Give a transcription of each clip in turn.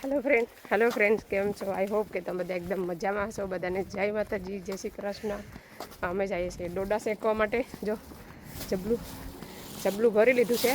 Hello friends, કેમ છો? I hope કે તમે બધા એકદમ મજામાં હશો. બધાને જય માતાજી, જય શ્રી કૃષ્ણ. અમે જઈએ છીએ ડોડા શેકવા માટે. જો જબલું ભરી લીધું છે.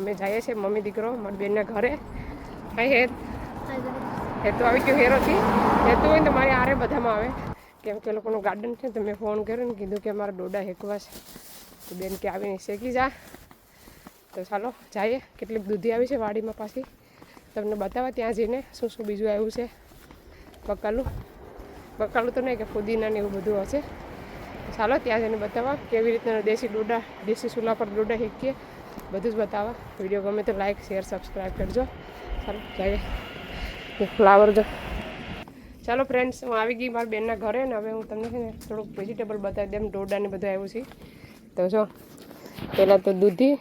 અમે જઈએ છીએ મમ્મી દીકરો મારી બેનના ઘરે. હાય હેતુ આવી ગયો હેરોથી. હેતુ હોય ને તો મારી આરે બધામાં આવે, કેમ કે લોકોનું ગાર્ડન છે. તો મેં ફોન કર્યો ને કીધું કે મારા ડોડા હેકવા છે. તો બેન કે આવીને શેકી જા. તો ચાલો જઈએ. કેટલીક દૂધી આવી છે વાડીમાં પાછી, તમને બતાવવા ત્યાં જઈને શું શું બીજું આવ્યું છે. બકાલું તો નહીં, કે ફુદીના ને એવું બધું હશે. ચાલો ત્યાં જઈને બતાવવા કેવી રીતના દેશી ચૂલા પર ડોડા શેકીએ, બધું જ બતાવવા. વિડીયો ગમે તો લાઈક શેર સબસ્ક્રાઈબ કરજો. ચાલો જઈએ. ફ્લાવર જો ચાલો ફ્રેન્ડ્સ, હું આવી ગઈ મારી બેનના ઘરે ને હવે હું તમને છે ને થોડુંક વેજીટેબલ બતાવી દઉં. ડોડા ને બધું આવ્યું છે. તો જો પહેલાં તો દૂધી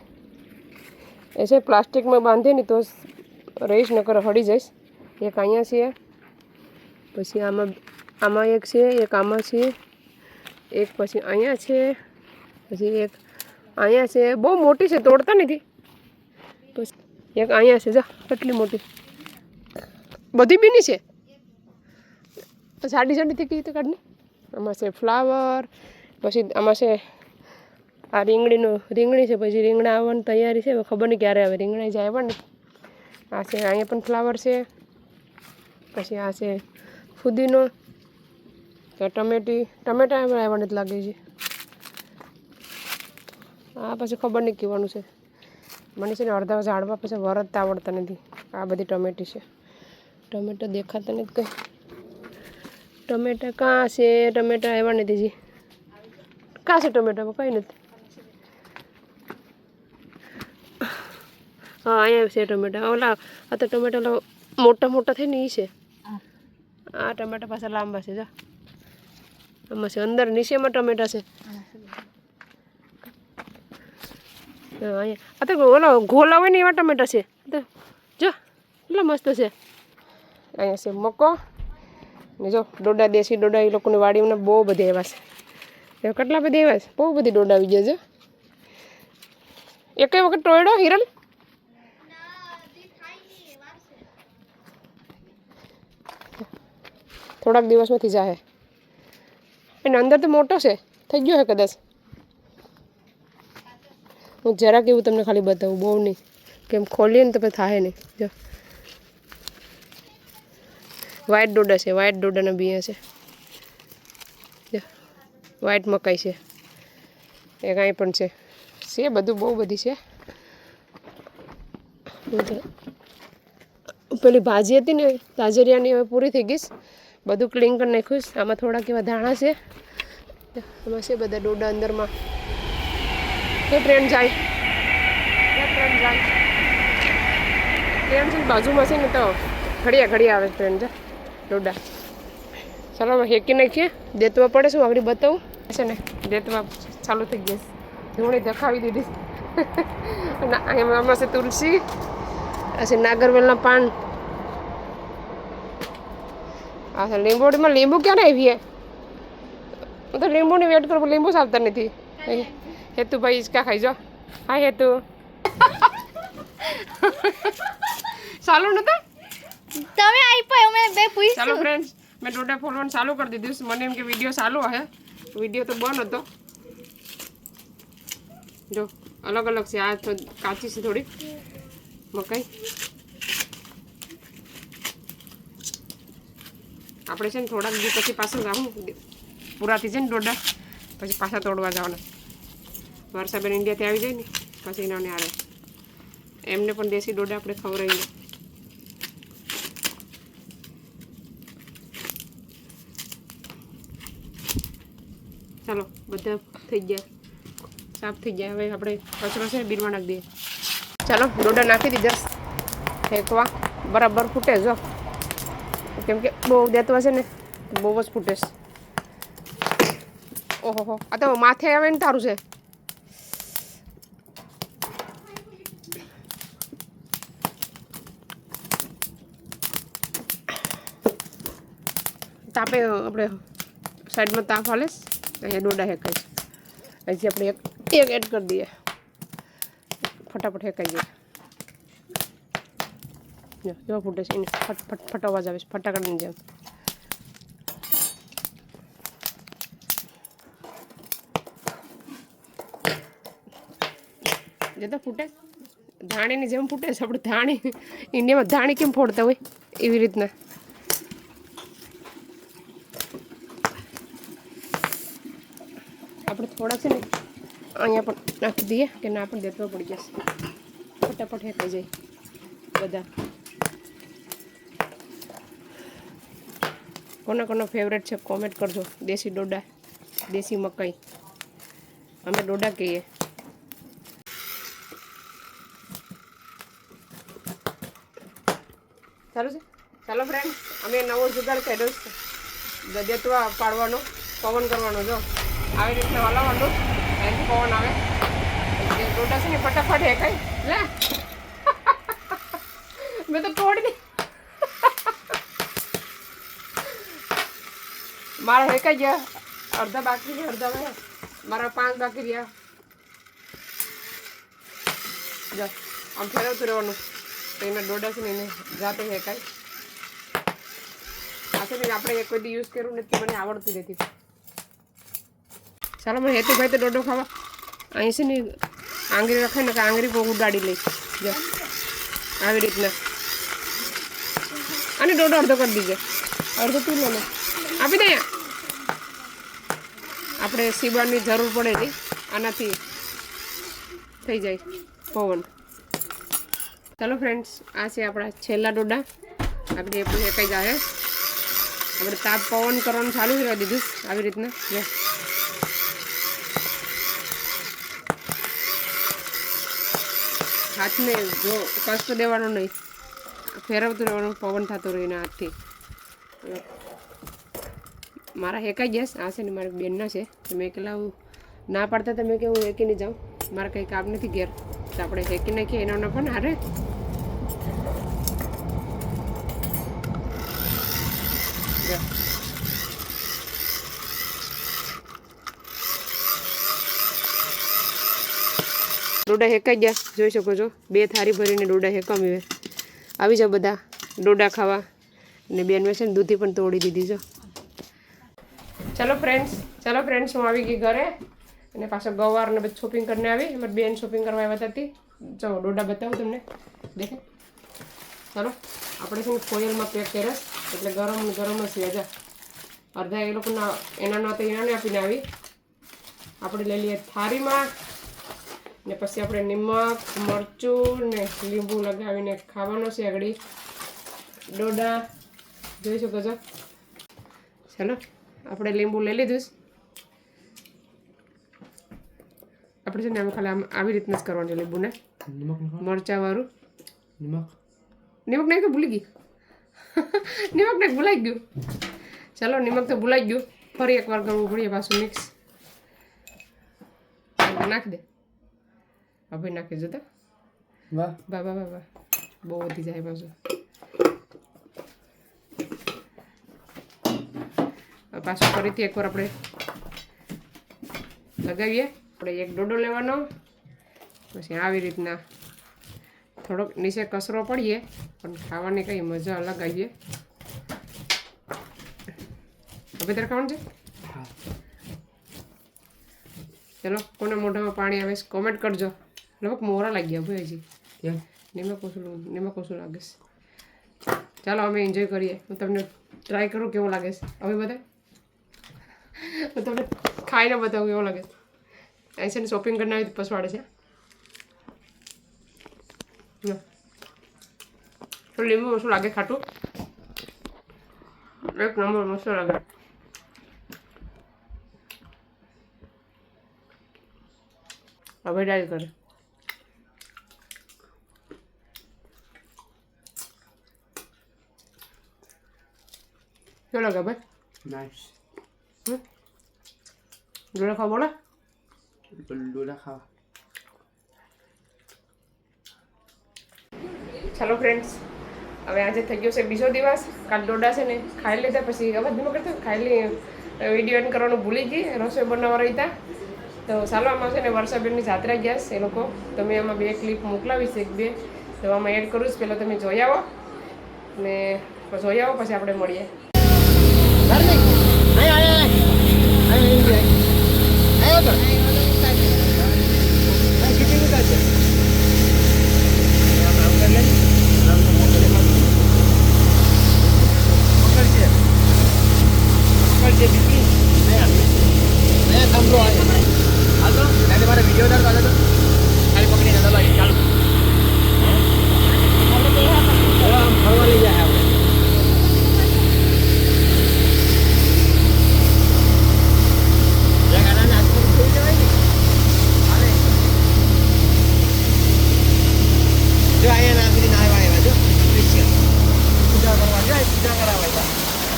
એ છે પ્લાસ્ટિકમાં બાંધે ને તો રહીશ, નકર હળી જઈશ. એક અહીંયા છે, પછી આમાં એક છે, એક આમાં છે, એક પછી અહીંયા છે, પછી એક અહીંયા છે. બહુ મોટી છે, તોડતા નથી. પછી એક અહીંયા છે, જા કેટલી મોટી, બધી બીની છે. સાડી થઈ ગઈ તો કાઢને. આમાં છે ફ્લાવર, પછી આમાં છે આ રીંગણી છે. પછી રીંગણા આવવાની તૈયારી છે, ખબર નહીં ક્યારે આવે. રીંગણા જાય પણ ને. આ છે, અહીંયા પણ ફ્લાવર છે. પછી આ છે ફુદીનો, તો ટમેટા આવ્યા નથી લાગે છે. આ પછી ખબર નહીં કહેવાનું છે. મને છે ને અડધા ઝાડવા પછી વરતતા આવડતા નથી. આ બધી ટમેટી છે. ટમેટા દેખાતા નથી કંઈ. ટમેટા કાં છે? ટમેટા આવ્યા નથી જી. કાં છે ટમેટામાં? કંઈ નથી. હા, અહીંયા છે ટમેટા. ઓલા આ તો ટમેટા મોટા થઈને એ છે. આ ટમેટા પાછા લાંબા છે. જા આમાં છે, અંદર નીચેમાં ટમેટા છે. હા, અહીંયા આ તો ઓલા ગોલા હોય ને એવા ટમેટા છે. તો જો એટલા મસ્ત છે. અહીંયા છે મકો ને જો ડોડા, દેશી ડોડા એ લોકોની વાડીમાં બહુ બધી આવ્યા છે. કેટલા બધી આવ્યા છે, બહુ બધી ડોડા આવી ગયા છે. એક વખત ટોયડો હિરલ થોડાક દિવસમાંથી જાહે. એને અંદર તો મોટો છે, થઈ ગયો છે કદાચ. હું જરાક એવું તમને ખાલી બતાવું, બહુ નહીં, કેમ ખોલીએ ને તો પછી થાય નહીં. જો વ્હાઈટ ડોડા છે, વ્હાઈટ ડોડાના બિયા છે. જો વ્હાઈટ મકાઈ છે, એક અહીં પણ છે. બધું બહુ બધી છે. પેલી ભાજી હતી ને તાજરિયાની, હવે પૂરી થઈ ગઈ. બધું ક્લીન કરી નાખ્યું. આમાં થોડાક એવા ધાણા છે. આમાં છે બધા ડોડા અંદરમાં. ટ્રેન જાય ટ્રેન છે બાજુમાં છે ને, તો ઘડિયા આવે ટ્રેન. જા ડોડા ચાલો હવે હેકી નાખીએ. દેતવા પડે શું આગળ બતાવું છે ને. દેતવા ચાલુ થઈ ગયા. ધૂણી દેખાવી દીધી. આમાં છે તુલસી, આ છે નાગરવેલના પાન. આ છે લીંબોડીમાં. લીંબુ ક્યારે આવીએ? હું તો લીંબુની વેટ કરું, લીંબુ ચાલતા નથી. હેતુ ભાઈ હિંચકા ખાઈ જો. હા હેતુ ચાલુ નતો તમે આપ્યો અમે બે પૂછ્યું. ચાલો ફ્રેન્ડ્સ, મેં ડોડા ફોલવાનું ચાલુ કરી દીધું. મને એમ કે વિડીયો ચાલુ હશે, વિડીયો તો બંધ હતો. જો અલગ છે. આ તો કાચી છે થોડી મકાઈ. આપણે છે ને થોડાક દિવસ પછી પાછું જવું, પૂરાથી છે ને ડોડા, પછી પાછા તોડવા જવાના. વર્ષાબેન ઇન્ડિયાથી આવી જાય ને પછી એના આવે. એમને પણ દેશી ડોડા આપણે ખવડાવીએ. ચાલો બધા થઈ ગયા, સાફ થઈ ગયા. હવે આપણે કચરો છે બીનમાં નાખી દઈએ. ચાલો ડોડા નાખી દીધા ફેંકવા. બરાબર ફૂટે જો, કેમ કે બહુ દેતવા છે ને, બહુ જ ફૂટે. ઓહો, આ તો માથે આવે ને તારું છે. તાપે આપણે સાઈડમાં તાપ હાલે. અહીંયા ડોડા હેકાય છે. હજી આપણે એક એડ કરી દઈએ, ફટાફટ હેકાઈ જાય. જો કેવા ફૂટે છે એને ફટ ફટ ફટ અવાજ આવે છે ફટાકડાની જેમ. જે તો ફૂટે ધાણીની જેમ ફૂટે છે. આપણે ધાણી ઇન્ડિયામાં ધાણી કેમ ફોડતા હોય એવી રીતના. આપણે થોડા છે ને અહીંયા પણ નાખી દઈએ કે ના પણ દેતવા પડી જશે. ફટાફટ હેકાઈ જાય બધા. કોના કોનો ફેવરેટ છે કોમેન્ટ કરજો. દેશી ડોડા દેશી મકાઈ અમે ડોડા કહીએ. સારું છે. ચાલો ફ્રેન્ડ અમે નવો જુગાડ કર્યો છે દેતવા પાડવાનો પવન કરવાનો. જો આવી રીતના હલાવવાનું એનાથી પવન આવે. જે ડોડા છે ને ફટાફટ હેકાય. લે મેં તો તોડી દી. મારા હેકાઈ ગયા. અડધા બાકી છે અડધા મારા 5 બાકી રહ્યા. જો આમ ફેરવતું રહેવાનું તો એના ડોડા છે ને એને જાતે હેકાય. આ છે ને આપણે કોઈ દી યુઝ કર્યું નથી મને આવડતું નથી. ચાલો મને હેતુભાઈ તો ડોડો ખાવા અહીં છે ને આંગળી રખાય ને કે આંગળી પણ ઉડાડી લઈ. જો આવી રીતના અને ડોડો અડધો કરી દીજે. અડધો તું લો ને આપી દે. આપણે સીબાની જરૂર પડે નહીં આનાથી થઈ જાય પવન. ચાલો ફ્રેન્ડ્સ આ છે આપણા છેલ્લા ડોડા. આપણે એ પણ હેકાઈ જાય. આપણે તાપ પવન કરવાનું ચાલુ કરી દીધું આવી રીતના. જો હાથને જો કષ્ટ દેવાનો નહીં ફેરવતું રહેવાનું પવન થતો રહીને હાથથી. મારા હેકાઈ ગયા. આ છે ને મારી બેનના છે. મેં એકલા ના પાડતા તમે કે હું હેકી નહીં જાઉં મારે કંઈ કામ નથી ઘેર તો આપણે હેકી નાખીએ એના પણ હારે. ડોડા હેકાઈ ગયા જોઈ શકો છો. 2 થાળી ભરીને ડોડા હેકાવી. આવી જાઓ બધા ડોડા ખાવા. ને બેન મેં છે ને દૂધી પણ તોડી દીધી છે. ચાલો ફ્રેન્ડ્સ હું આવી ગઈ ઘરે અને પાછો ગવાર ને બધું શોપિંગ કરીને આવી. અમારી બેન શોપિંગ કરવા આવ્યા હતી. ચાલો ડોડા બતાવું તમને દેખે. ચાલો આપણે છે ને ફોઇલમાં પેક કર્યા એટલે ગરમ જ છે. હજા અડધા એ લોકોના એના તો એનાને આપીને આવી. આપણે લઈ લઈએ થાળીમાં ને પછી આપણે નિમક મરચું ને લીંબુ લગાવીને ખાવાનો છે. આગળ ડોડા જોઈ શકો છો. ચાલો આપણે લીંબુ લઈ લીધું. આપણે છે ને આમ ખાલી આમ આવી રીતના જ કરવાનું છે લીંબુને. મરચાંવાળું નિમક નહીં તો ભૂલી ગઈ. નિમક નહીં ભૂલાઈ ગયું. ચાલો નિમક તો ભૂલાઈ ગયું. ફરી એકવાર કરવું પડીએ પાછું મિક્સ. નાખી દે હવે નાખી જો તો. વાહ વાહ વાહ વાહ બહુ વધી જાય પાછું. પાછું ફરીથી એકવાર આપણે લગાવીએ. આપણે એક ડોડો લેવાનો પછી આવી રીતના થોડોક નીચે કચરો પડીએ પણ ખાવાની કંઈ મજા અલગ આવીએ. હવે તારે ખાવાનું છે. ચલો કોને મોઢામાં પાણી આવે છે કોમેન્ટ કરજો. લગભગ મોરા લાગ્યા ભાઈ હજી નિમક ઓછું લાગે છે. ચાલો અમે એન્જોય કરીએ. હું તમને ટ્રાય કરું કેવું લાગે છે. હવે બધા હું તમને ખાઈને બતાવું કેવું લાગે છે. ऐसे ने शॉपिंग करना है तो पसवाड़े से तो लींबू मस्त लगे खाटू एक नंबर मस्त लगे. अब डाल कर क्यों लगा भाई नाइस. डोला खा बोला डोला खा. ચાલો ફ્રેન્ડ્સ હવે આજે થઈ ગયો છે બીજો દિવસ. કાલ ડોડા છે ને ખાઈ લીધા પછી અવાજ ધીમો કરતો ખાઈ લઈ વિડીયો એડ કરવાનું ભૂલી ગઈ. રસોઈ બનાવવા રહી હતા તો ચાલો આમાં છે ને વર્ષાબેનની જાત્રા ગયા એ લોકો. તો મેં આમાં 2 ક્લિપ મોકલાવીશ 1-2 તો આમાં એડ કરું છું. પહેલાં તમે જોઈ આવો ને જોઈ આવો પછી આપણે મળીએ.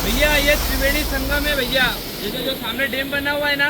भैया ये त्रिवेणी संगम है भैया. जैसे जो सामने डैम बना हुआ है ना,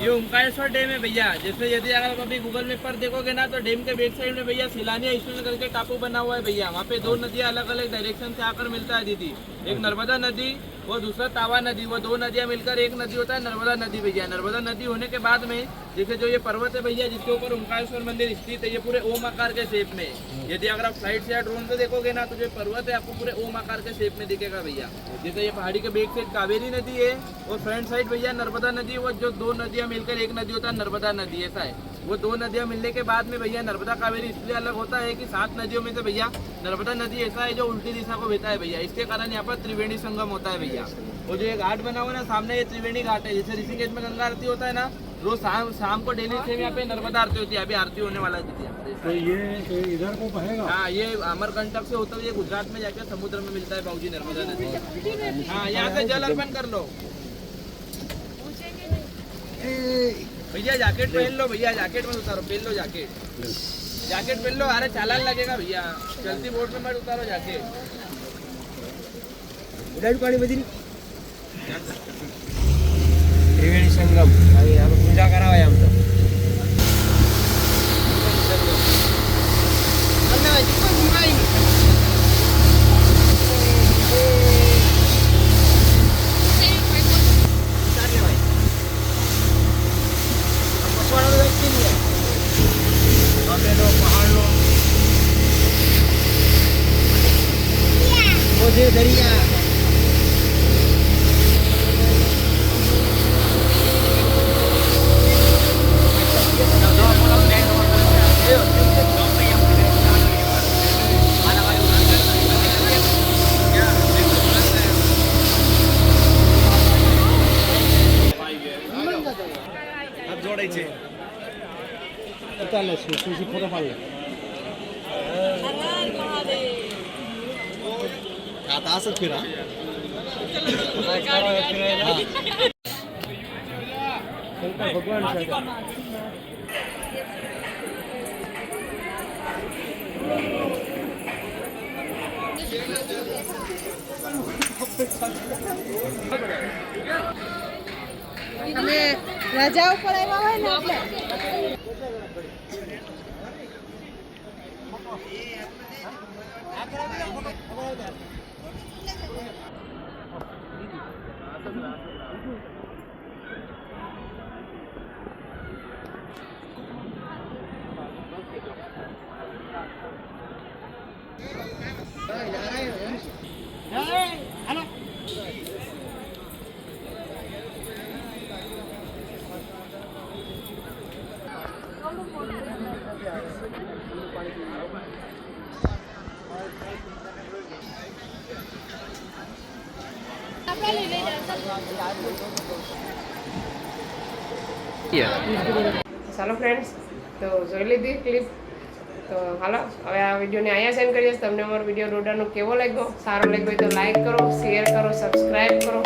ये ओमकारेश्वर डैम है भैया. जैसे यदि अगर आप अभी गूगल मैप पर देखोगे ना, तो डैम के बैक साइड में भैया सिलानिया ईस्टर्न करके टापू बना हुआ है भैया. वहाँ पे 2 नदियाँ अलग अलग डायरेक्शन से आकर मिलता है दीदी. एक नर्मदा नदी वो दूसरा तावा नदी. वो 2 नदियाँ मिलकर एक नदी होता है नर्मदा नदी भैया. नर्मदा नदी होने के बाद में जैसे जो ये पर्वत है भैया, जिसके ऊपर ओमकारेश्वर मंदिर स्थित है, ये पूरे ओम आकार के शेप में. यदि अगर आप फ्लाइट से या ड्रोन से देखोगे ना, तो जो पर्वत है आपको पूरे ओम आकार के शेप में दिखेगा भैया. जैसे ये पहाड़ी के बैक साइड कावेरी नदी है और फ्रंट साइड भैया नर्मदा नदी. वो जो 2 नदियाँ मिलकर एक नदी होता है नर्मदा नदी, ऐसा है. वो 2 नदियाँ मिलने के बाद में भैया नर्मदा कावेरी इसलिए अलग होता है कि 7 नदियों में से भैया नर्मदा नदी ऐसा है जो उल्टी दिशा को बहता है भैया. इसके कारण यहाँ पर त्रिवेणी संगम होता है भैया. वो जो ये घाट बना हुआ है ना सामने, ये त्रिवेणी घाट है. जैसे ऋषिकेश में गंगा आरती होता है ना, रोज शाम को डेली सेम यहाँ पे नर्मदा आरती होती है. अभी आरती होने वाला है दीदी. तो ये इधर को बहेगा? हाँ, ये अमरकंटक से होता हुआ गुजरात में जाकर समुद्र में मिलता है बाबूजी नर्मदा नदी. हाँ, यहाँ से जल अर्पण कर लो भैया. जैकेट पहन लो भैया, जैकेट मत उतारो, पहन लो जैकेट. जैकेट पहन लो. अरे चालान लगेगा भैया, चलती बोट में मत उतारो जैकेट. त्रिवेणी संगम पूजा करावाय आमचं. दरिया जोडायचे. चालेल तुझी फोटो पाडले आता असंच फिरा. भगवान અમે રજા ઉપર આવ્યા હોય ને એટલે ચાલો ફ્રેન્ડ્સ, તો જોઈ લીધી ક્લિપ. તો હાલો હવે આ વિડીયોને અહીંયા સેન્ડ કરીએ. તમને અમારો વિડીયો ડોડાનો કેવો લાગ્યો, સારો લાગ્યો હોય તો લાઈક કરો, શેર કરો, સબસ્ક્રાઈબ કરો.